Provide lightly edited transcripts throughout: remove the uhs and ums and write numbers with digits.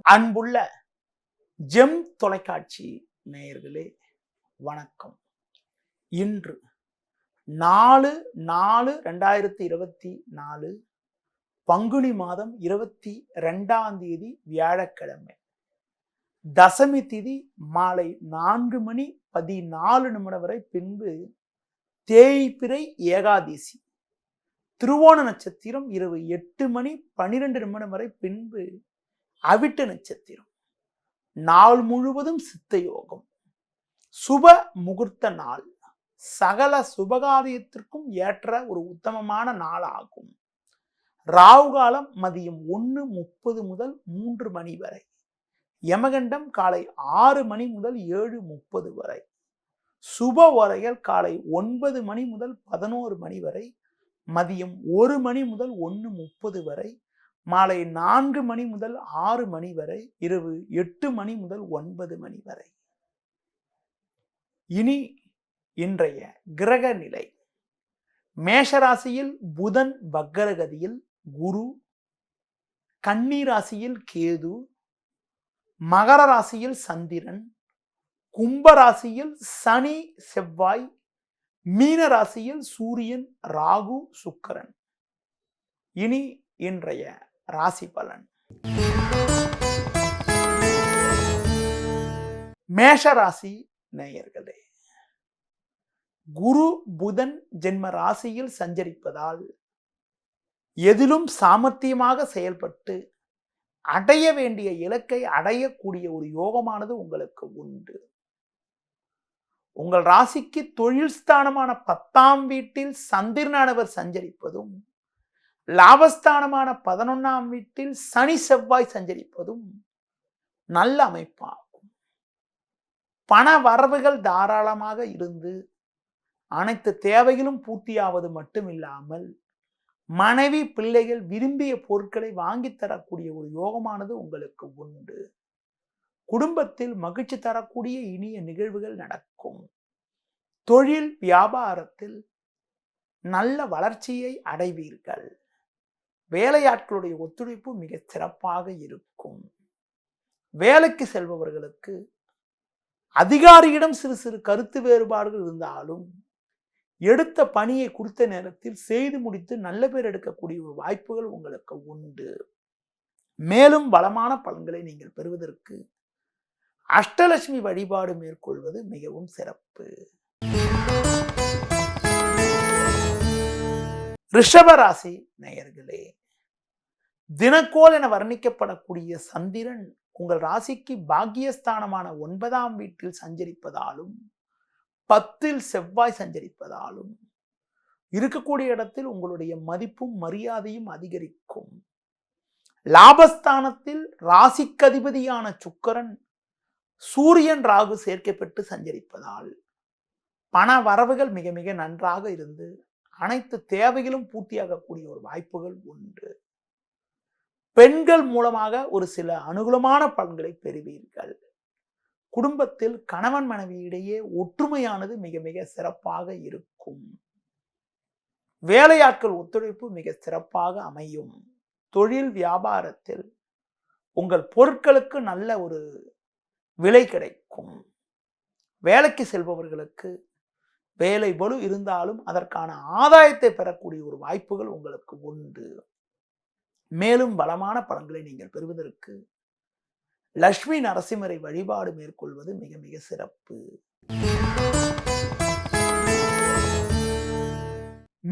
அன்புள்ள ஜெம் தொலைக்காட்சி நேயர்களே வணக்கம். இன்று 4/4/2024 பங்குனி மாதம் 22ஆம் தேதி வியாழக்கிழமை. தசமி திதி மாலை 4:14 வரை, பின்பு தேய்பிறை ஏகாதசி. திருவோண நட்சத்திரம் இரவு 8:12 வரை, பின்பு அவிட்ட நட்சத்திரம். நாள் முழுவதும் சித்த யோகம், சுப முகூர்த்த நாள், சகல சுபகாரியத்திற்கும் ஏற்ற ஒரு உத்தமமான நாள் ஆகும். ராகு காலம் மதியம் 1:30 முதல் 3 மணி வரை, யமகண்டம் காலை 6 மணி முதல் 7:30 வரை, சுப ஓரைகள் காலை 9 மணி முதல் 11 மணி வரை, மதியம் 1 மணி முதல் 1:30 வரை, மாலை 4 மணி முதல் 6 மணி வரை, இரவு 8 மணி முதல் 9 மணி வரை. இனி இன்றைய கிரக நிலை. மேஷராசியில் புதன் வக்கரகதியில், குரு. கன்னி ராசியில் கேது, மகர ராசியில் சந்திரன், கும்ப ராசியில் சனி செவ்வாய், மீன ராசியில் சூரியன் ராகு சுக்கிரன். இனி இன்றைய ராசி பலன். மேஷ ராசி நேயர்களே, குரு புதன் ஜென்ம ராசியில் சஞ்சரிப்பதால் எதிலும் சாமர்த்தியமாக செயல்பட்டு அடைய வேண்டிய இலக்கை அடையக்கூடிய ஒரு யோகமானது உங்களுக்கு உண்டு. உங்கள் ராசிக்கு தொழில் ஸ்தானமான 10ஆம் வீட்டில் சந்திரனானவர் சஞ்சரிப்பதும், லாபஸ்தானமான 11ஆம் வீட்டில் சனி செவ்வாய் சஞ்சரிப்பதும் நல்ல அமைப்பாகும். பண வரவுகள் தாராளமாக இருந்து அனைத்து தேவைகளும் பூர்த்தியாவது மட்டுமில்லாமல் மனைவி பிள்ளைகள் விரும்பிய பொருட்களை வாங்கி தரக்கூடிய ஒரு யோகமானது உங்களுக்கு உண்டு. குடும்பத்தில் மகிழ்ச்சி தரக்கூடிய இனிய நிகழ்வுகள் நடக்கும். தொழில் வியாபாரத்தில் நல்ல வளர்ச்சியை அடைவீர்கள். வேலையாட்களுடைய ஒத்துழைப்பு மிக சிறப்பாக இருக்கும். வேலைக்கு செல்பவர்களுக்கு அதிகாரியிடம் சிறு சிறு கருத்து வேறுபாடுகள் இருந்தாலும் எடுத்த பணியை குறித்த நேரத்தில் செய்து முடித்து நல்ல பேர் எடுக்கக்கூடிய ஒரு வாய்ப்புகள் உங்களுக்கு உண்டு. மேலும் பலமான பலன்களை நீங்கள் பெறுவதற்கு அஷ்டலட்சுமி வழிபாடு மேற்கொள்வது மிகவும் சிறப்பு. ரிஷபராசி நேயர்களே, தினக்கோள் என வர்ணிக்கப்படக்கூடிய சந்திரன் உங்கள் ராசிக்கு பாக்கியஸ்தானமான 9ஆம் வீட்டில் சஞ்சரிப்பதாலும் 10இல் செவ்வாய் சஞ்சரிப்பதாலும் இருக்கக்கூடிய இடத்தில் உங்களுடைய மதிப்பும் மரியாதையும் அதிகரிக்கும். லாபஸ்தானத்தில் ராசிக்கதிபதியான சுக்கிரன் சூரியன் ராகு சேர்க்கப்பட்டு சஞ்சரிப்பதால் பண வரவுகள் மிக மிக நன்றாக இருந்து அனைத்து தேவைகளும் பூர்த்தியாகக்கூடிய ஒரு வாய்ப்புகள் உண்டு. பெண்கள் மூலமாக ஒரு சில அனுகூலமான பலன்களை பெறுவீர்கள். குடும்பத்தில் கணவன் மனைவி இடையே ஒற்றுமையானது மிக மிக சிறப்பாக இருக்கும். வேலையாட்கள் ஒத்துழைப்பு மிக சிறப்பாக அமையும். தொழில் வியாபாரத்தில் உங்கள் பொருட்களுக்கு நல்ல ஒரு விலை கிடைக்கும். வேலைக்கு செல்பவர்களுக்கு வேலை பளு இருந்தாலும் அதற்கான ஆதாயத்தை பெறக்கூடிய ஒரு வாய்ப்புகள் உங்களுக்கு உண்டு. மேலும் பலமான பலன்களை நீங்கள் பெறுவதற்கு லட்சுமி நரசிம்மரை வழிபாடு மேற்கொள்வது மிக மிக சிறப்பு.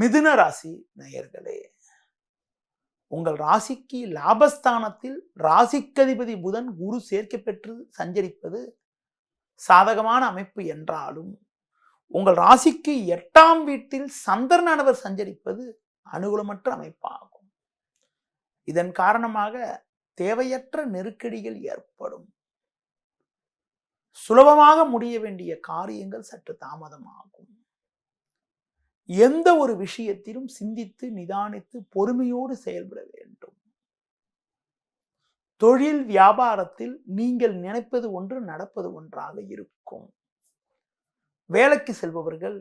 மிதுன ராசி நேயர்களே, உங்கள் ராசிக்கு லாபஸ்தானத்தில் ராசிக்கதிபதி புதன் குரு சேர்க்கப்பெற்று சஞ்சரிப்பது சாதகமான அமைப்பு என்றாலும் உங்கள் ராசிக்கு 8ஆம் வீட்டில் சந்திரனானவர் சஞ்சரிப்பது அனுகூலமற்ற அமைப்பாகும். இதன் காரணமாக தேவையற்ற நெருக்கடிகள் ஏற்படும். சுலபமாக முடிய வேண்டிய காரியங்கள் சற்று தாமதமாகும். எந்த ஒரு விஷயத்திலும் சிந்தித்து நிதானித்து பொறுமையோடு செயல்பட வேண்டும். தொழில் வியாபாரத்தில் நீங்கள் நினைப்பது ஒன்று நடப்பது ஒன்றாக இருக்கும். வேலைக்கு செல்பவர்கள்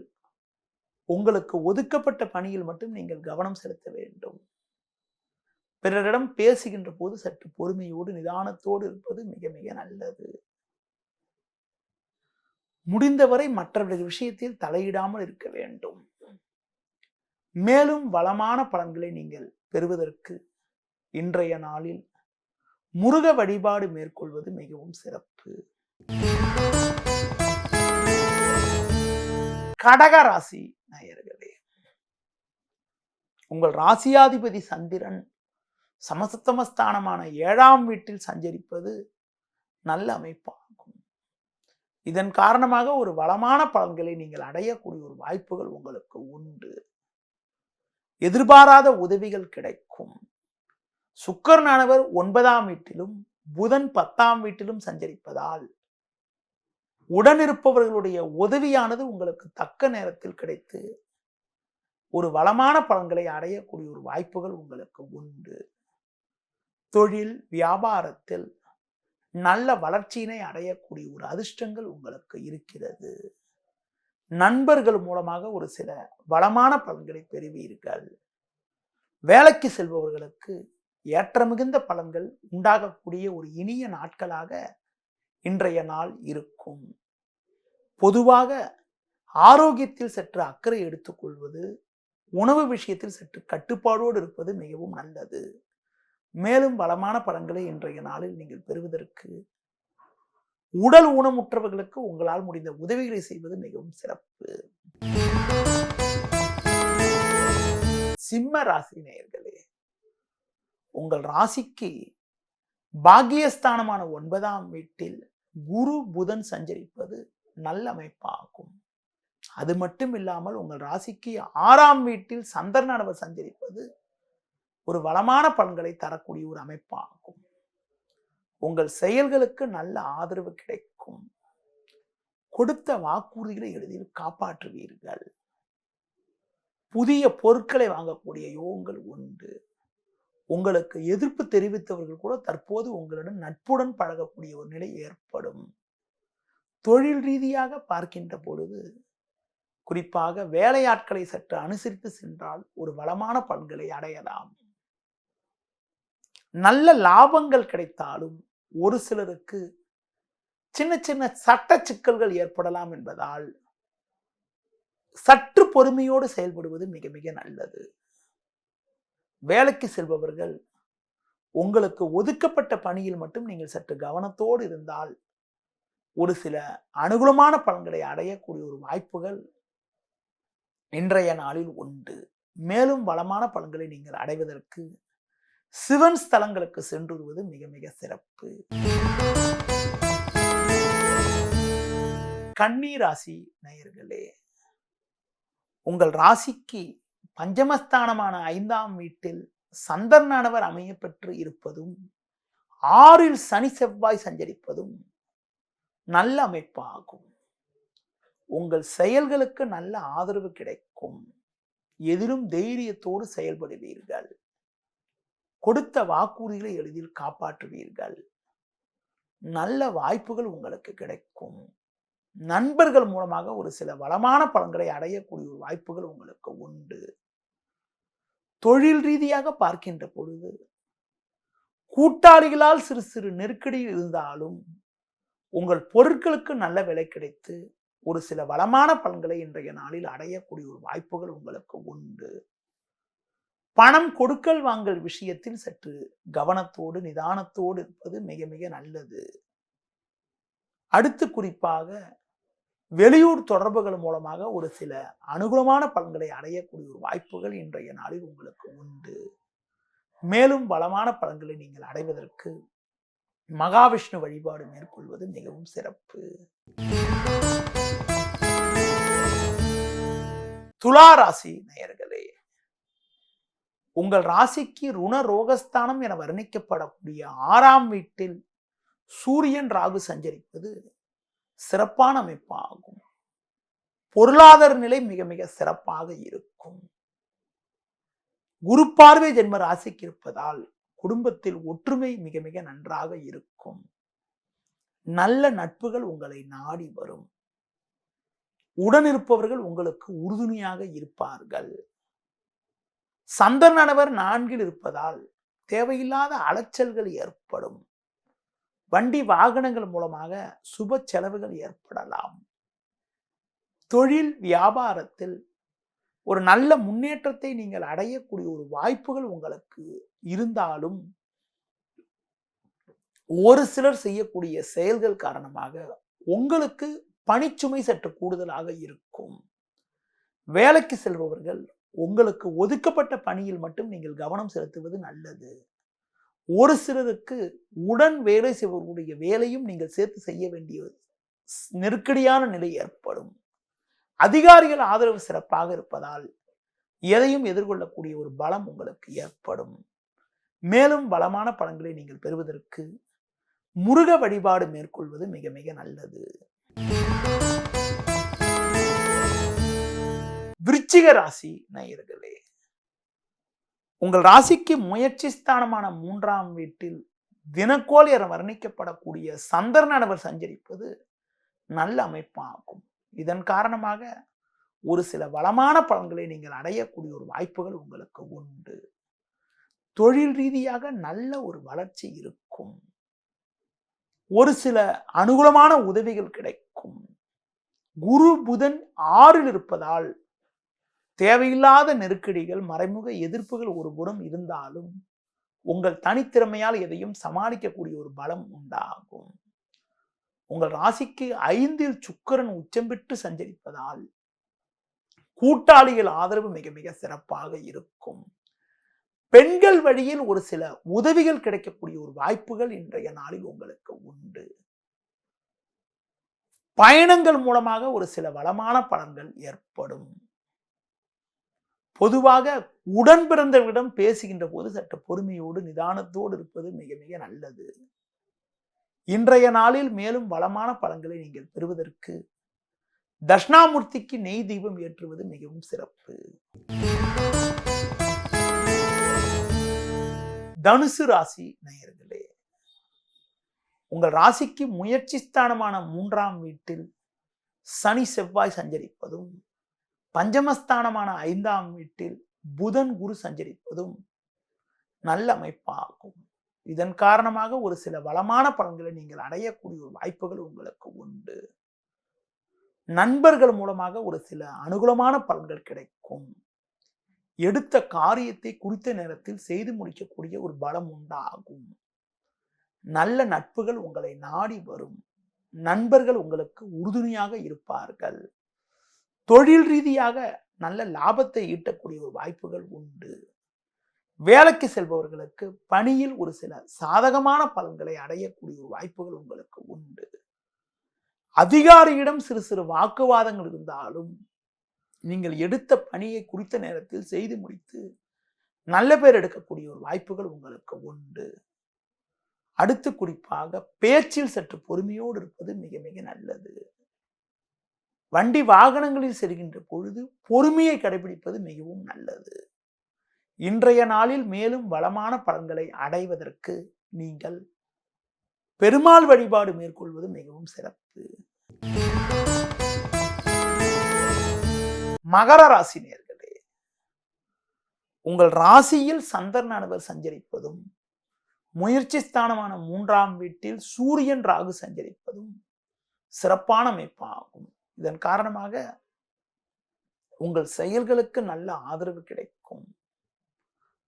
உங்களுக்கு ஒதுக்கப்பட்ட பணியில் மட்டும் நீங்கள் கவனம் செலுத்த வேண்டும். பிறரிடம் பேசுகின்ற போது சற்று பொறுமையோடு நிதானத்தோடு இருப்பது மிக மிக நல்லது. முடிந்தவரை மற்றவர்கள் விஷயத்தில் தலையிடாமல் இருக்க வேண்டும். மேலும் வளமான பலன்களை நீங்கள் பெறுவதற்கு இன்றைய நாளில் முருக வழிபாடு மேற்கொள்வது மிகவும் சிறப்பு. கடக ராசி நேயர்களே, உங்கள் ராசியாதிபதி சந்திரன் சமசப்தமஸ்தானமான 7ஆம் வீட்டில் சஞ்சரிப்பது நல்ல அமைப்பாகும். இதன் காரணமாக ஒரு வளமான பலன்களை நீங்கள் அடையக்கூடிய ஒரு வாய்ப்புகள் உங்களுக்கு உண்டு. எதிர்பாராத உதவிகள் கிடைக்கும். சுக்கிரனானவர் 9ஆம் வீட்டிலும் புதன் 10ஆம் வீட்டிலும் சஞ்சரிப்பதால் உடனிருப்பவர்களுடைய உதவியானது உங்களுக்கு தக்க நேரத்தில் கிடைத்து ஒரு வளமான பலன்களை அடையக்கூடிய ஒரு வாய்ப்புகள் உங்களுக்கு உண்டு. தொழில் வியாபாரத்தில் நல்ல வளர்ச்சியினை அடையக்கூடிய ஒரு அதிர்ஷ்டங்கள் உங்களுக்கு இருக்கிறது. நண்பர்கள் மூலமாக ஒரு சில வளமான பலன்களை பெறுவீர்கள். வேலைக்கு செல்பவர்களுக்கு ஏற்ற மிகுந்த பலன்கள் உண்டாகக்கூடிய ஒரு இனிய நாட்களாக இன்றைய நாள் இருக்கும். பொதுவாக ஆரோக்கியத்தில் சற்று அக்கறை எடுத்துக்கொள்வது, உணவு விஷயத்தில் சற்று கட்டுப்பாடோடு இருப்பது மிகவும் நல்லது. மேலும் வளமான பலன்களை இன்றைய நாளில் நீங்கள் பெறுவதற்கு உடல் ஊனமுற்றவர்களுக்கு உங்களால் முடிந்த உதவிகளை செய்வது மிகவும் சிறப்பு. சிம்ம ராசி நேயர்களே, உங்கள் ராசிக்கு பாக்கியஸ்தானமான 9ஆம் வீட்டில் குரு புதன் சஞ்சரிப்பது நல்ல அமைப்பாகும். அது மட்டும் இல்லாமல் உங்கள் ராசிக்கு 6ஆம் வீட்டில் சந்திரனானவர் சஞ்சரிப்பது ஒரு வளமான பலன்களை தரக்கூடிய ஒரு அமைப்பாகும். உங்கள் செயல்களுக்கு நல்ல ஆதரவு கிடைக்கும். கொடுத்த வாக்குறுதிகளை எளிதில் காப்பாற்றுவீர்கள். புதிய பொருட்களை வாங்கக்கூடிய யோகங்கள் உண்டு. உங்களுக்கு எதிர்ப்பு தெரிவித்தவர்கள் கூட தற்போது உங்களுடன் நட்புடன் பழகக்கூடிய ஒரு நிலை ஏற்படும். தொழில் ரீதியாக பார்க்கின்ற பொழுது குறிப்பாக வேலையாட்களை சற்று அனுசரித்து சென்றால் ஒரு வளமான பலன்களை அடையலாம். நல்ல லாபங்கள் கிடைத்தாலும் ஒரு சிலருக்கு சின்ன சின்ன சட்ட சிக்கல்கள் ஏற்படலாம் என்பதால் சற்று பொறுமையோடு செயல்படுவது மிக மிக நல்லது. வேலைக்கு செல்பவர்கள் உங்களுக்கு ஒதுக்கப்பட்ட பணியில் மட்டும் நீங்கள் சற்று கவனத்தோடு இருந்தால் ஒரு சில அனுகூலமான பலன்களை அடையக்கூடிய ஒரு வாய்ப்புகள் இன்றைய நாளில் உண்டு. மேலும் வளமான பலன்களை நீங்கள் அடைவதற்கு சிவன் ஸ்தலங்களுக்கு சென்று வருவது மிக மிக சிறப்பு. கன்னி ராசி நேயர்களே, உங்கள் ராசிக்கு பஞ்சமஸ்தானமான 5ஆம் வீட்டில் சந்திரனானவர் அமைய பெற்று இருப்பதும் 6இல் சனி செவ்வாய் சஞ்சரிப்பதும் நல்ல அமைப்பாகும். உங்கள் செயல்களுக்கு நல்ல ஆதரவு கிடைக்கும். எதிலும் தைரியத்தோடு செயல்படுவீர்கள். கொடுத்த வாக்குறுதிகளை எளிதில் காப்பாற்றுவீர்கள். நல்ல வாய்ப்புகள் உங்களுக்கு கிடைக்கும். நண்பர்கள் மூலமாக ஒரு சில வளமான பலன்களை அடையக்கூடிய வாய்ப்புகள் உங்களுக்கு உண்டு. தொழில் ரீதியாக பார்க்கின்ற பொழுது கூட்டாளிகளால் சிறு சிறு நெருக்கடி இருந்தாலும் உங்கள் பொருட்களுக்கு நல்ல விலை கிடைத்து ஒரு சில வளமான பலன்களை இன்றைய நாளில் அடையக்கூடிய ஒரு வாய்ப்புகள் உங்களுக்கு உண்டு. பணம் கொடுக்கல் வாங்கல் விஷயத்தில் சற்று கவனத்தோடு நிதானத்தோடு இருப்பது மிக மிக நல்லது. அடுத்து குறிப்பாக வெளியூர் தொடர்புகள் மூலமாக ஒரு சில அனுகூலமான பலன்களை அடையக்கூடிய ஒரு வாய்ப்புகள் இன்றைய நாளில் உங்களுக்கு உண்டு. மேலும் வளமான பலன்களை நீங்கள் அடைவதற்கு மகாவிஷ்ணு வழிபாடு மேற்கொள்வது மிகவும் சிறப்பு. துலா ராசி நேயர்களே, உங்கள் ராசிக்கு ருண ரோகஸ்தானம் என வர்ணிக்கப்படக்கூடிய 6ஆம் வீட்டில் சூரியன் ராகு சஞ்சரிப்பது சிறப்பான அமைப்பாகும். பொருளாதார நிலை மிக மிக சிறப்பாக இருக்கும். குரு பார்வை ஜென்ம ராசிக்கு இருப்பதால் குடும்பத்தில் ஒற்றுமை மிக மிக நன்றாக இருக்கும். நல்ல நட்புகள் உங்களை நாடி வரும். உடனிருப்பவர்கள் உங்களுக்கு உறுதுணையாக இருப்பார்கள். சந்திரனானவர் 4இல் இருப்பதால் தேவையில்லாத அலைச்சல்கள் ஏற்படும். வண்டி வாகனங்கள் மூலமாக சுப செலவுகள் ஏற்படலாம். தொழில் வியாபாரத்தில் ஒரு நல்ல முன்னேற்றத்தை நீங்கள் அடையக்கூடிய ஒரு வாய்ப்புகள் உங்களுக்கு இருந்தாலும், ஒரு சிலர் செய்யக்கூடிய செயல்கள் காரணமாக உங்களுக்கு பணிச்சுமை சற்று கூடுதலாக இருக்கும். வேலைக்கு செல்பவர்கள் உங்களுக்கு ஒதுக்கப்பட்ட பணியில் மட்டும் நீங்கள் கவனம் செலுத்துவது நல்லது. ஒரு சிலருக்கு உடன் வேலை செய்பவர்களுடைய வேலையும் நீங்கள் சேர்த்து செய்ய வேண்டிய நெருக்கடியான நிலை ஏற்படும். அதிகாரிகள் ஆதரவு சிறப்பாக இருப்பதால் எதையும் எதிர்கொள்ளக்கூடிய ஒரு பலம் உங்களுக்கு ஏற்படும். மேலும் பலமான பலன்களை நீங்கள் பெறுவதற்கு முருக வழிபாடு மேற்கொள்வது மிக மிக நல்லது. விருச்சிக ராசி நேயர்களே, உங்கள் ராசிக்கு முயற்சி ஸ்தானமான 3ஆம் வீட்டில் தினக்கோள் என வர்ணிக்கப்படக்கூடிய சந்திரனானவர் சஞ்சரிப்பது நல்ல அமைப்பாகும். இதன் காரணமாக ஒரு சில வளமான பலன்களை நீங்கள் அடையக்கூடிய ஒரு வாய்ப்புகள் உங்களுக்கு உண்டு. தொழில் ரீதியாக நல்ல ஒரு வளர்ச்சி இருக்கும். ஒரு சில அனுகூலமான உதவிகள் கிடைக்கும். குரு புதன் 6ல் இருப்பதால் தேவையில்லாத நெருக்கடிகள், மறைமுக எதிர்ப்புகள் ஒரு புறம் இருந்தாலும் உங்கள் தனித்திறமையால் எதையும் சமாளிக்கக்கூடிய ஒரு பலம் உண்டாகும். உங்கள் ராசிக்கு 5ல் சுக்கிரன் உச்சம் பெற்று சஞ்சரிப்பதால் கூட்டாளிகள் ஆதரவு மிக மிக சிறப்பாக இருக்கும். பெண்கள் வழியில் ஒரு சில உதவிகள் கிடைக்கக்கூடிய ஒரு வாய்ப்புகள் இன்றைய நாளில் உங்களுக்கு உண்டு. பயணங்கள் மூலமாக ஒரு சில வளமான பலன்கள் ஏற்படும். பொதுவாக உடன் பிறந்தவர்களிடம் பேசுகின்ற போது சற்று பொறுமையோடு நிதானத்தோடு இருப்பது மிக மிக நல்லது. இன்றைய நாளில் மேலும் வளமான பலன்களை நீங்கள் பெறுவதற்கு தட்சிணாமூர்த்திக்கு நெய் தீபம் ஏற்றுவது மிகவும் சிறப்பு. தனுசு ராசி நேயர்களே, உங்கள் ராசிக்கு முயற்சி ஸ்தானமான 3ஆம் வீட்டில் சனி செவ்வாய் சஞ்சரிப்பதும், பஞ்சமஸ்தானமான 5ஆம் வீட்டில் புதன் குரு சஞ்சரிப்பதும் நல்ல அமைப்பாகும். இதன் காரணமாக ஒரு சில வளமான பலன்களை நீங்கள் அடையக்கூடிய ஒரு வாய்ப்புகள் உங்களுக்கு உண்டு. நண்பர்கள் மூலமாக ஒரு சில அனுகூலமான பலன்கள் கிடைக்கும். எடுத்த காரியத்தை குறித்த நேரத்தில் செய்து முடிக்கக்கூடிய ஒரு பலம் உண்டாகும். நல்ல நட்புகள் உங்களை நாடி வரும். நண்பர்கள் உங்களுக்கு உறுதுணையாக இருப்பார்கள். தொழில் ரீதியாக நல்ல லாபத்தை ஈட்டக்கூடிய ஒரு வாய்ப்புகள் உண்டு. வேலைக்கு செல்பவர்களுக்கு பணியில் ஒரு சில சாதகமான பலன்களை அடையக்கூடிய ஒரு வாய்ப்புகள் உங்களுக்கு உண்டு. அதிகாரியிடம் சிறு சிறு வாக்குவாதங்கள் இருந்தாலும் நீங்கள் எடுத்த பணியை குறித்த நேரத்தில் செய்து முடித்து நல்ல பேர் எடுக்கக்கூடிய ஒரு வாய்ப்புகள் உங்களுக்கு உண்டு. அடுத்து குறிப்பாக பேச்சில் சற்று பொறுமையோடு இருப்பது மிக மிக நல்லது. வண்டி வாகனங்களில் செல்கின்ற பொழுது பொறுமையை கடைபிடிப்பது மிகவும் நல்லது. இன்றைய நாளில் மேலும் வளமான பலன்களை அடைவதற்கு நீங்கள் பெருமாள் வழிபாடு மேற்கொள்வது மிகவும் சிறப்பு. மகர ராசி நேயர்களே, உங்கள் ராசியில் சந்திரனானவர் சஞ்சரிப்பதும், முயற்சி ஸ்தானமான 3ஆம் வீட்டில் சூரியன் ராகு சஞ்சரிப்பதும் சிறப்பான அமைப்பாகும். இதன் காரணமாக உங்கள் செயல்களுக்கு நல்ல ஆதரவு கிடைக்கும்.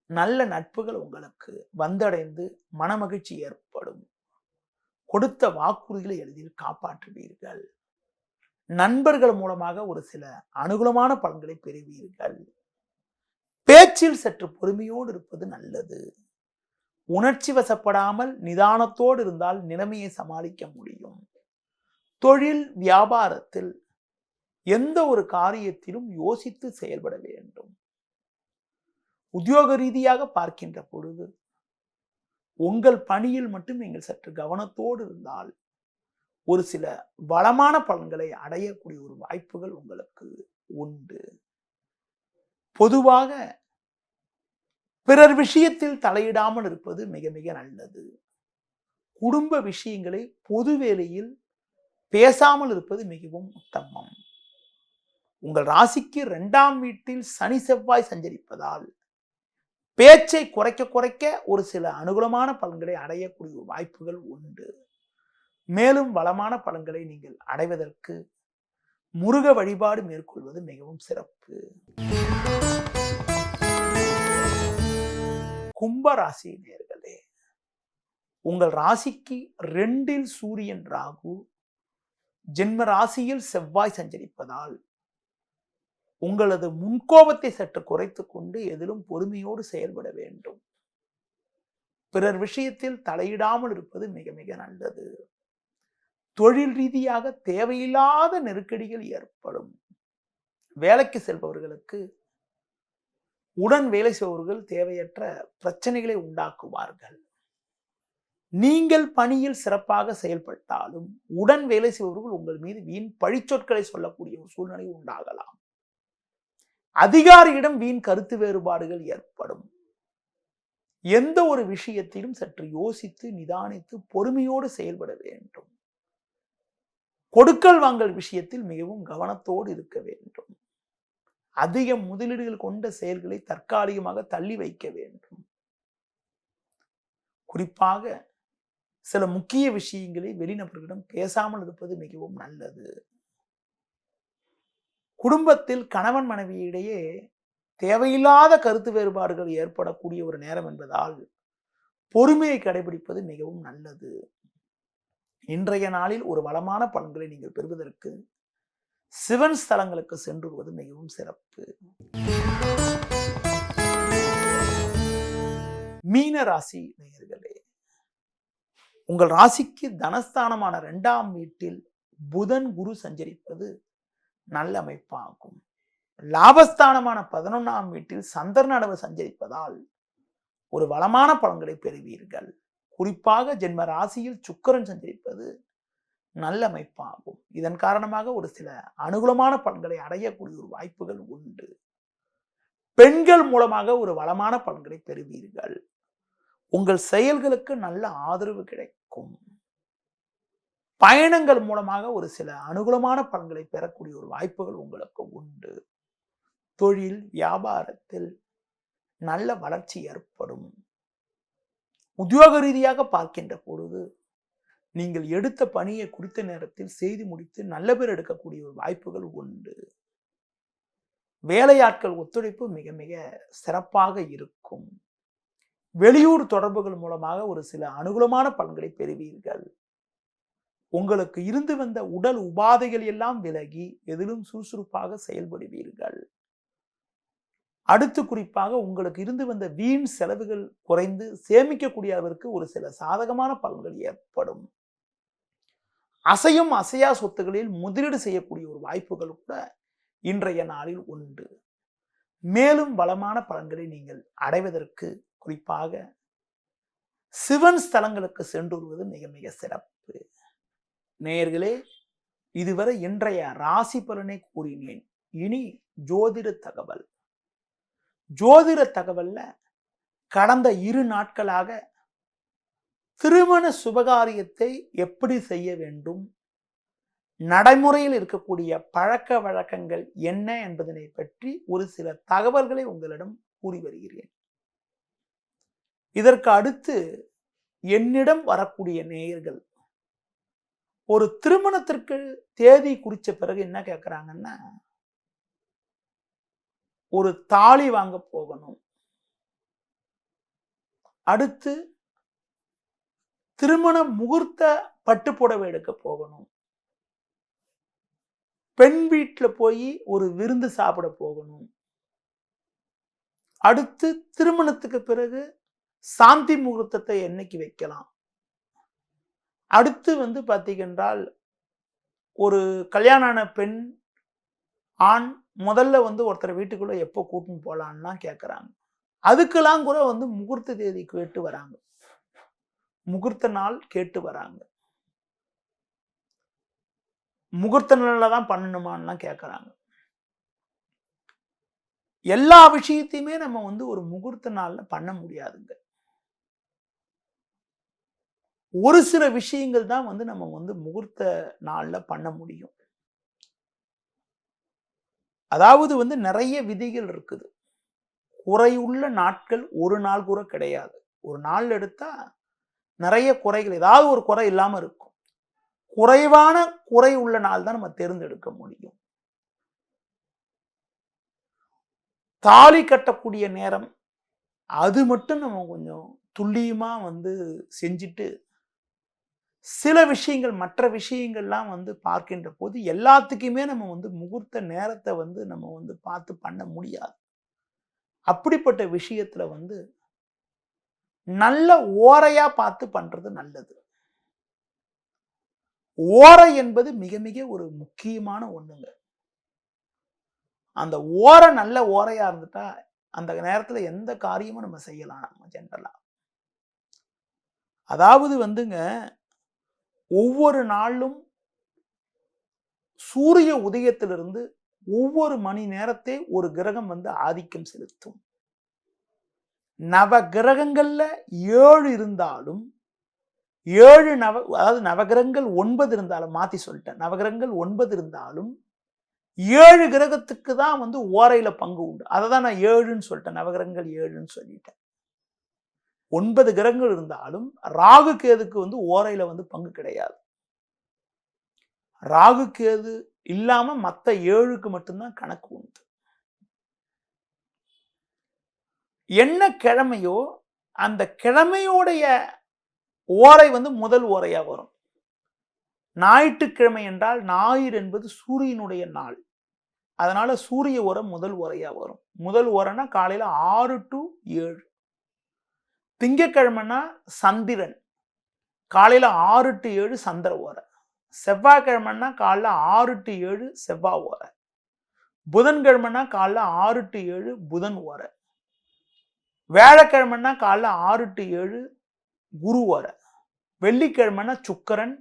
நல்ல நட்புகள் உங்களுக்கு வந்தடைந்து மனமகிழ்ச்சி ஏற்படும். கொடுத்த வாக்குறுதிகளை எளிதில் காப்பாற்றுவீர்கள். நண்பர்கள் மூலமாக ஒரு சில அனுகூலமான பலன்களை பெறுவீர்கள். பேச்சில் சற்று பொறுமையோடு இருப்பது நல்லது. உணர்ச்சி வசப்படாமல் நிதானத்தோடு இருந்தால் நிலைமையை சமாளிக்க முடியும். தொழில் வியாபாரத்தில் எந்த ஒரு காரியத்திலும் யோசித்து செயல்பட வேண்டும். உத்தியோக ரீதியாக பார்க்கின்ற பொழுது உங்கள் பணியில் மட்டும் நீங்கள் சற்று கவனத்தோடு இருந்தால் ஒரு சில வளமான பலன்களை அடையக்கூடிய ஒரு வாய்ப்புகள் உங்களுக்கு உண்டு. பொதுவாக பிறர் விஷயத்தில் தலையிடாமல் இருப்பது மிக மிக நல்லது. குடும்ப விஷயங்களை பொது வேளையில் பேசாமல் இருப்பது மிகவும் உத்தமம். உங்கள் ராசிக்கு 2ஆம் வீட்டில் சனி செவ்வாய் சஞ்சரிப்பதால் பேச்சை குறைக்க குறைக்க ஒரு சில அனுகூலமான பலன்களை அடையக்கூடிய வாய்ப்புகள் உண்டு. மேலும் வளமான பலன்களை நீங்கள் அடைவதற்கு முருக வழிபாடு மேற்கொள்வது மிகவும் சிறப்பு. கும்ப ராசி நேயர்களே, உங்கள் ராசிக்கு 2ல் சூரியன் ராகு, ஜென்ம ராசியில் செவ்வாய் சஞ்சரிப்பதால் உங்களது முன்கோபத்தை சற்று குறைத்துக் கொண்டு எதிலும் பொறுமையோடு செயல்பட வேண்டும். பிறர் விஷயத்தில் தலையிடாமல் இருப்பது மிக மிக நல்லது. தொழில் ரீதியாக தேவையில்லாத நெருக்கடிகள் ஏற்படும். வேலைக்கு செல்பவர்களுக்கு உடன் வேலை செய்பவர்கள் தேவையற்ற பிரச்சனைகளை உண்டாக்குவார்கள். நீங்கள் பணியில் சிறப்பாக செயல்பட்டாலும் உடன் வேலை செய்பவர்கள் உங்கள் மீது வீண் பழிச்சொற்களை சொல்லக்கூடிய ஒரு சூழ்நிலை உண்டாகலாம். அதிகாரியிடம் வீண் கருத்து வேறுபாடுகள் ஏற்படும். எந்த ஒரு விஷயத்திலும் சற்று யோசித்து நிதானித்து பொறுமையோடு செயல்பட வேண்டும். கொடுக்கல் வாங்கல் விஷயத்தில் மிகவும் கவனத்தோடு இருக்க வேண்டும். அதிக முதலீடுகள் கொண்ட செயல்களை தற்காலிகமாக தள்ளி வைக்க வேண்டும். குறிப்பாக சில முக்கிய விஷயங்களை வெளிநபர்களிடம் பேசாமல் இருப்பது மிகவும் நல்லது. குடும்பத்தில் கணவன் மனைவியிடையே தேவையில்லாத கருத்து வேறுபாடுகள் ஏற்படக்கூடிய ஒரு நேரம் என்பதால் பொறுமையை கடைபிடிப்பது மிகவும் நல்லது. இன்றைய நாளில் ஒரு வளமான பலன்களை நீங்கள் பெறுவதற்கு சிவன் ஸ்தலங்களுக்கு சென்று வருவது மிகவும் சிறப்பு. மீன ராசி நேயர்களே, உங்கள் ராசிக்கு தனஸ்தானமான 2ஆம் வீட்டில் புதன் குரு சஞ்சரிப்பது நல்ல அமைப்பாகும். லாபஸ்தானமான 11ஆம் வீட்டில் சந்திரனடவு சஞ்சரிப்பதால் ஒரு வளமான பலன்களை பெறுவீர்கள். குறிப்பாக ஜென்ம ராசியில் சுக்கிரன் சஞ்சரிப்பது நல்ல அமைப்பாகும். இதன் காரணமாக ஒரு சில அனுகூலமான பலன்களை அடையக்கூடிய ஒரு வாய்ப்புகள் உண்டு. பெண்கள் மூலமாக ஒரு வளமான பலன்களை பெறுவீர்கள். உங்கள் செயல்களுக்கு நல்ல ஆதரவு கிடைக்கும். பயணங்கள் மூலமாக ஒரு சில அனுகூலமான பலன்களை பெறக்கூடிய ஒரு வாய்ப்புகள் உங்களுக்கு உண்டு. தொழில் வியாபாரத்தில் நல்ல வளர்ச்சி ஏற்படும். உத்தியோக ரீதியாக பார்க்கின்ற பொழுது நீங்கள் எடுத்த பணியை குறித்த நேரத்தில் செய்து முடித்து நல்ல பேர் எடுக்கக்கூடிய ஒரு வாய்ப்புகள் உண்டு. வேலையாட்கள் ஒத்துழைப்பு மிக மிக சிறப்பாக இருக்கும். வெளியூர் தொடர்புகள் மூலமாக ஒரு சில அனுகூலமான பலன்களை பெறுவீர்கள். உங்களுக்கு இருந்து வந்த உடல் உபாதைகள் எல்லாம் விலகி எதிலும் சுறுசுறுப்பாக செயல்படுவீர்கள். அடுத்து குறிப்பாக உங்களுக்கு இருந்து வந்த வீண் செலவுகள் குறைந்து சேமிக்கக்கூடிய அளவிற்கு ஒரு சில சாதகமான பலன்கள் ஏற்படும். அசையும் அசையா சொத்துகளில் முதலீடு செய்யக்கூடிய ஒரு வாய்ப்புகள் கூட இன்றைய நாளில் உண்டு. மேலும் பலமான பலன்களை நீங்கள் அடைவதற்கு குறிப்பாக சிவன் ஸ்தலங்களுக்கு சென்று வருவது மிக மிக சிறப்பு. நேயர்களே, இதுவரை இன்றைய ராசி பலனை கூறினேன். இனி ஜோதிட தகவல். ஜோதிட தகவல்ல கடந்த 2 நாட்களாக திருமண சுபகாரியத்தை எப்படி செய்ய வேண்டும், நடைமுறையில் இருக்கக்கூடிய பழக்க வழக்கங்கள் என்ன என்பதனை பற்றி ஒரு சில தகவல்களை உங்களிடம் கூறி வருகிறேன். இதற்கு அடுத்து என்னிடம் வரக்கூடிய நேயர்கள் ஒரு திருமணத்திற்கு தேதி குறித்த பிறகு என்ன கேட்கிறாங்கன்னா, ஒரு தாலி வாங்க போகணும், அடுத்து திருமண முகூர்த்த பட்டுப்புடவை எடுக்க போகணும், பெண் வீட்டுல போய் ஒரு விருந்து சாப்பிட போகணும், அடுத்து திருமணத்துக்கு பிறகு சாந்தி முகூர்த்தத்தை என்னைக்கு வைக்கலாம், அடுத்து பார்த்தீங்கன்றால் ஒரு கல்யாணான பெண் ஆண் முதல்ல ஒருத்தர் வீட்டுக்குள்ள எப்போ கூட்டின்னு போலான்னா கேட்குறாங்க. அதுக்கெல்லாம் கூட முகூர்த்த தேதி கேட்டு வராங்க, முகூர்த்த நாள் கேட்டு வராங்க. முகூர்த்த நாள்ல தான் பண்ணணுமான்லாம் கேட்குறாங்க. எல்லா விஷயத்தையுமே நம்ம ஒரு முகூர்த்த நாள்ல பண்ண முடியாதுங்க. ஒரு சில விஷயங்கள் தான் நம்ம முகூர்த்த நாள்ல பண்ண முடியும். அதாவது நிறைய விதிகள் இருக்குது. குறையுள்ள நாட்கள் ஒரு நாள் கூட கிடையாது. ஒரு நாள் எடுத்தா நிறைய குறைகள், ஏதாவது ஒரு குறை இல்லாம இருக்கும். குறைவான குறை உள்ள நாள் தான் நம்ம தேர்ந்தெடுக்க முடியும். தாலி கட்டக்கூடிய நேரம் அது மட்டும் நம்ம கொஞ்சம் துல்லியமா செஞ்சுட்டு, சில விஷயங்கள் மற்ற விஷயங்கள்லாம் பார்க்கின்ற போது எல்லாத்துக்குமே நம்ம முகூர்த்த நேரத்தை நம்ம பார்த்து பண்ண முடியாது. அப்படிப்பட்ட விஷயத்துல நல்ல ஓரையா பார்த்து பண்றது நல்லது. ஓரை என்பது மிக மிக ஒரு முக்கியமான ஒண்ணுங்க. அந்த ஓரை நல்ல ஓரையா இருந்துட்டா அந்த நேரத்துல எந்த காரியமும் நம்ம செய்யலாம். நம்ம ஜென்ரலா அதாவது ஒவ்வொரு நாளும் சூரிய உதயத்திலிருந்து ஒவ்வொரு மணி நேரத்தை ஒரு கிரகம் ஆதிக்கம் செலுத்தும். நவ கிரகங்கள்ல 7 இருந்தாலும் 7 அதாவது நவகிரகங்கள் 9 இருந்தாலும், மாத்தி சொல்லிட்டேன், நவகிரகங்கள் 9 இருந்தாலும் 7 கிரகத்துக்கு தான் ஓரையில பங்கு உண்டு. அதை தான் நான் 7ன்னு சொல்லிட்டேன், நவகிரகங்கள் 7ன்னு சொல்லிட்டேன். 9 கிரகங்கள் இருந்தாலும் ராகு கேதுக்கு ஓரையில பங்கு கிடையாது. ராகு கேது இல்லாம மத்த 7க்கு மட்டும்தான் கணக்கு உண்டு. என்ன கிழமையோ அந்த கிழமையோடைய ஓரை முதல் ஓரையா வரும். ஞாயிற்றுக்கிழமை என்றால் ஞாயிறு என்பது சூரியனுடைய நாள். அதனால சூரிய ஓரை முதல் ஓரையா வரும். முதல் ஓரைனா காலையில 6 to 7. திங்கட்கிழமைனா சந்திரன், காலையில 6 to 7 சந்திர ஓரை. செவ்வாய்க்கிழமைனா காலைல 6 to 7 செவ்வாய் ஓரை. புதன்கிழமைனா காலைல 6 to 7 புதன் ஓரை. வியாழக்கிழமைனா காலைல 6 to 7 குரு ஓரை. வெள்ளிக்கிழமைனா சுக்கிரன்,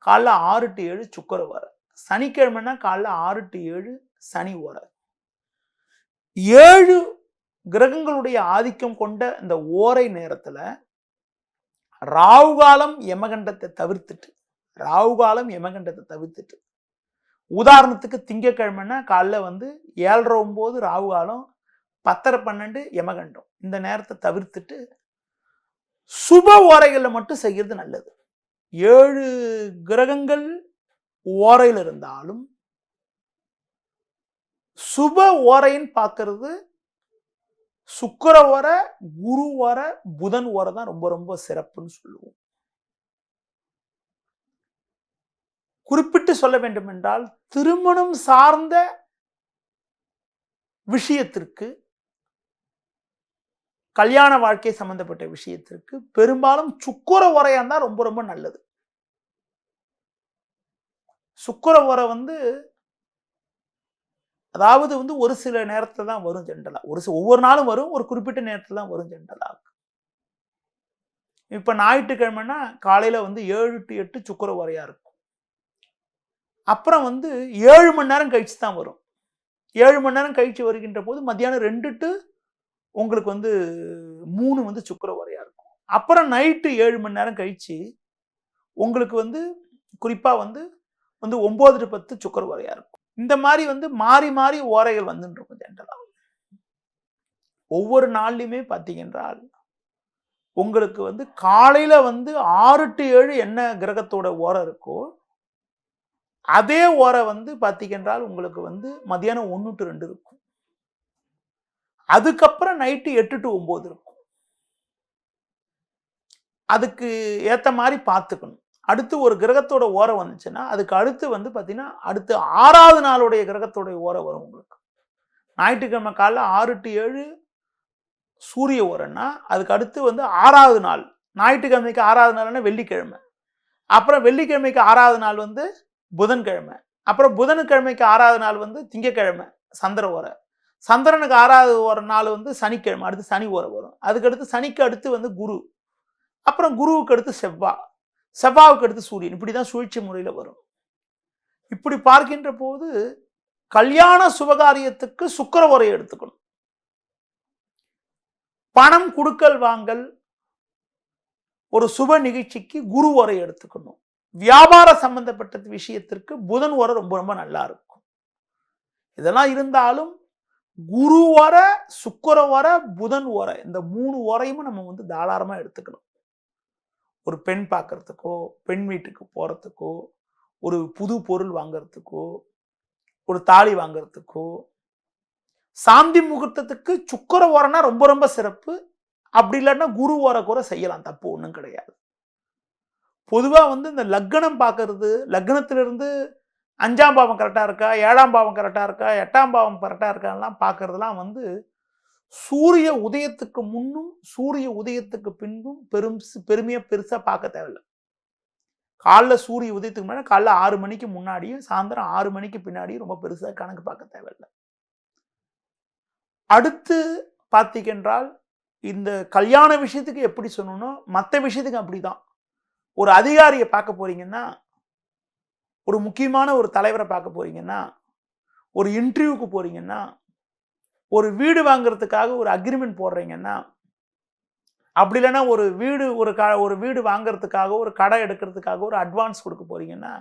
காலைல 6 to 7 சுக்கிர ஓரை. சனிக்கிழமைனா காலைல 6 to 7 சனி ஓரை. 7 கிரகங்களுடைய ஆதிக்கம் கொண்ட இந்த ஓரை நேரத்துல ராகுகாலம் யமகண்டத்தை தவிர்த்துட்டு, உதாரணத்துக்கு திங்கட்கிழமைனா காலைல 7:09 ராகுகாலம், 10:12 யமகண்டம். இந்த நேரத்தை தவிர்த்துட்டு சுப ஓரைகள்ல மட்டும் செய்யறது நல்லது. 7 கிரகங்கள் ஓரையில் இருந்தாலும் சுப ஓரைன்னு பார்க்கறது சுக்கிர ஓரை, குரு ஓரை, புதன் ஓரை தான் ரொம்ப ரொம்ப சிறப்புன்னு சொல்லுவோம். குறிப்பிட்டு சொல்ல வேண்டும் என்றால், திருமணம் சார்ந்த விஷயத்திற்கு, கல்யாண வாழ்க்கை சம்பந்தப்பட்ட விஷயத்திற்கு பெரும்பாலும் சுக்கிர ஓரையா இருந்தா ரொம்ப ரொம்ப நல்லது. சுக்கிர ஓரை அதாவது ஒரு சில நேரத்துல தான் வரும் ஜென்ரலா. ஒவ்வொரு நாளும் வரும், ஒரு குறிப்பிட்ட நேரத்துல தான் வரும் ஜென்ரலா. இப்ப ஞாயிற்றுக்கிழமைனா காலையில 7 to 8 சுக்கிர ஓரையா இருக்கும். அப்புறம் 7 மணி நேரம் கழிச்சு தான் வரும். 7 மணி நேரம் கழிச்சு வருகின்ற போது மத்தியானம் 2 to உங்களுக்கு 3 சுக்கிர ஓரையா இருக்கும். அப்புறம் நைட்டு 7 மணி நேரம் கழிச்சு உங்களுக்கு குறிப்பா 9 to 10 சுக்கிர ஓரையா இருக்கும். இந்த மாதிரி மாறி மாறி ஓரைகள் வந்துட்டு இருக்கும் ஜென்ரலா. ஒவ்வொரு நாள்லயுமே பார்த்தீங்கன்றால் உங்களுக்கு காலையில 6 to 7 என்ன கிரகத்தோட ஓரை இருக்கோ அதே ஓரை பார்த்தீங்கன்றால் உங்களுக்கு மதியானம் 1 to 2 இருக்கும். அதுக்கப்புறம் நைட்டு 8 to 9 இருக்கும். அதுக்கு ஏத்த மாதிரி பார்த்துக்கணும். அடுத்து ஒரு கிரகத்தோட ஓரை வந்துச்சுன்னா அதுக்கு அடுத்து பார்த்தீங்கன்னா அடுத்து 6வது நாளுடைய கிரகத்தோட ஓரை வரும் உங்களுக்கு. ஞாயிற்றுக்கிழமை காலைல 6 to 7 சூரிய ஓரைன்னா அதுக்கு அடுத்து 6வது நாள், ஞாயிற்றுக்கிழமைக்கு 6வது நாள்னா வெள்ளிக்கிழமை. அப்புறம் வெள்ளிக்கிழமைக்கு 6வது நாள் புதன்கிழமை. அப்புறம் புதன்கிழமைக்கு 6வது நாள் திங்கட்கிழமை சந்திர ஓரை. சந்திரனுக்கு 6வது ஒரு நாள் சனிக்கிழமை, அடுத்து சனி ஓரை வரும். அதுக்கு அடுத்து சனிக்கு அடுத்து குரு, அப்புறம் குருவுக்கு அடுத்து செவ்வாய், செவ்வாவுக்கு அடுத்து சூரியன். இப்படிதான் சுழற்சி முறையில வரும். இப்படி பார்க்கின்ற போது கல்யாண சுபகாரியத்துக்கு சுக்கிர ஓரை எடுத்துக்கணும். பணம் கொடுக்கல் வாங்கல் ஒரு சுப நிகழ்ச்சிக்கு குரு ஓரை எடுத்துக்கணும். வியாபார சம்பந்தப்பட்ட விஷயத்திற்கு புதன் ஓரை ரொம்ப ரொம்ப நல்லா இருக்கும். இதெல்லாம் இருந்தாலும் குரு வர, சுக்கிர வர, புதன் வர, இந்த 3 ஓரையும் நம்ம வந்து தாராளமா எடுத்துக்கணும். ஒரு பெண் பார்க்கறதுக்கோ, பெண் வீட்டுக்கு போறதுக்கோ, ஒரு புது பொருள் வாங்குறதுக்கோ, ஒரு தாலி வாங்குறதுக்கோ, சாந்தி முகூர்த்தத்துக்கு சுக்கிர ஓரனா ரொம்ப ரொம்ப சிறப்பு. அப்படி இல்லாட்டினா குரு ஓர கூட செய்யலாம், தப்பு ஒண்ணும் கிடையாது. பொதுவா வந்து இந்த லக்னம் பார்க்கறது, லக்னத்திலிருந்து 5ஆம் பாவம் கரெக்டா இருக்கா, 7ஆம் பாவம் கரெக்டா இருக்கா, 8ஆம் பாவம் கரெக்டா இருக்கான்லாம் பார்க்கறதெல்லாம் வந்து சூரிய உதயத்துக்கு முன்னும், சூரிய உதயத்துக்கு பின்பும் பெருமையா பெருசா பார்க்க தேவையில்ல. காலைல சூரிய உதயத்துக்கு முன்னாடி, காலைல 6 மணிக்கு முன்னாடியும், சாயந்தரம் 6 மணிக்கு பின்னாடியும் ரொம்ப பெருசா கணக்கு பார்க்க தேவையில்ல. அடுத்து பார்த்தீங்கன்றால், இந்த கல்யாண விஷயத்துக்கு எப்படி சொன்னனோ, மத்த விஷயத்துக்கு அப்படிதான். ஒரு அதிகாரிய பார்க்க போறீங்கன்னா, ஒரு முக்கியமான ஒரு தலைவர பார்க்க போறீங்கன்னா, ஒரு இன்டர்வியூக்கு போறீங்கன்னா, ஒரு வீடு வாங்குறதுக்காக ஒரு அக்ரீமெண்ட் போடுறீங்கன்னா, அப்படி இல்லைன்னா ஒரு வீடு வாங்குறதுக்காக, ஒரு கடை எடுக்கிறதுக்காக ஒரு அட்வான்ஸ் கொடுக்க போறீங்கன்னா,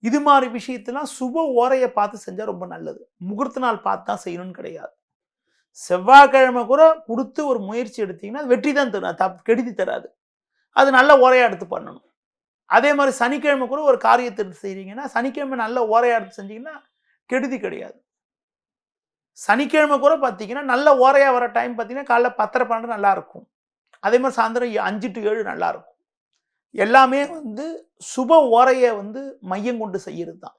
இது மாதிரி விஷயத்தெல்லாம் சுப ஓரைய பார்த்து செஞ்சா ரொம்ப நல்லது. முகூர்த்த நாள் பார்த்து தான் செய்யணும்னு கிடையாது. செவ்வாய்க்கிழமை கூட குடுத்து ஒரு முயற்சி எடுத்தீங்கன்னா, அது வெற்றி தான் தரும். கெடுதி தராது. அது நல்ல ஓரையா எடுத்து பண்ணணும். அதே மாதிரி சனிக்கிழமை கூட ஒரு காரியத்தை எடுத்து செய்றீங்கன்னா, சனிக்கிழமை நல்ல ஓரையா எடுத்து செஞ்சீங்கன்னா, கெடுதி கிடையாது. சனிக்கிழமை கூட பார்த்தீங்கன்னா, நல்ல ஓரையா வர டைம் பார்த்தீங்கன்னா, காலைல 10:30, 12 நல்லா இருக்கும். அதே மாதிரி சாயந்தரம் 5 to 7 நல்லா இருக்கும். எல்லாமே வந்து சுப ஓரைய வந்து மையம் கொண்டு செய்யறது தான்.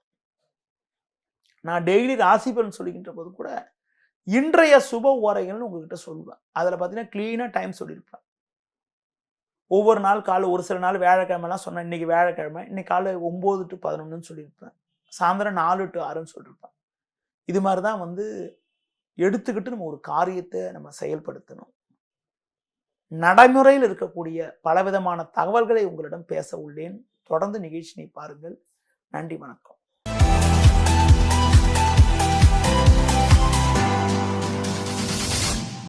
நான் டெய்லி ராசி பலன் சொல்லிக்கின்ற போது கூட, இன்றைய சுப ஓரைகள்னு உங்ககிட்ட சொல்லுவேன். அதுல பார்த்தீங்கன்னா, கிளீனா டைம் சொல்லியிருப்பேன். ஒவ்வொரு நாள் காலைல ஒரு சில நாள் வியாழக்கிழமைலாம் சொன்னேன். இன்னைக்கு வியாழக்கிழமை. இன்னைக்கு காலைல 9 to 11ன்னு சொல்லியிருப்பேன். சாயந்தரம் 4 to 6ன்னு சொல்லியிருப்பேன். இது மாதிரி தான் வந்து எடுத்துக்கிட்டு நம்ம ஒரு காரியத்தை நம்ம செயல்படுத்தணும். நடைமுறையில் இருக்கக்கூடிய பலவிதமான தகவல்களை உங்களிடம் பேச உள்ளேன். தொடர்ந்து நிகழ்ச்சியை பாருங்கள். நன்றி, வணக்கம்.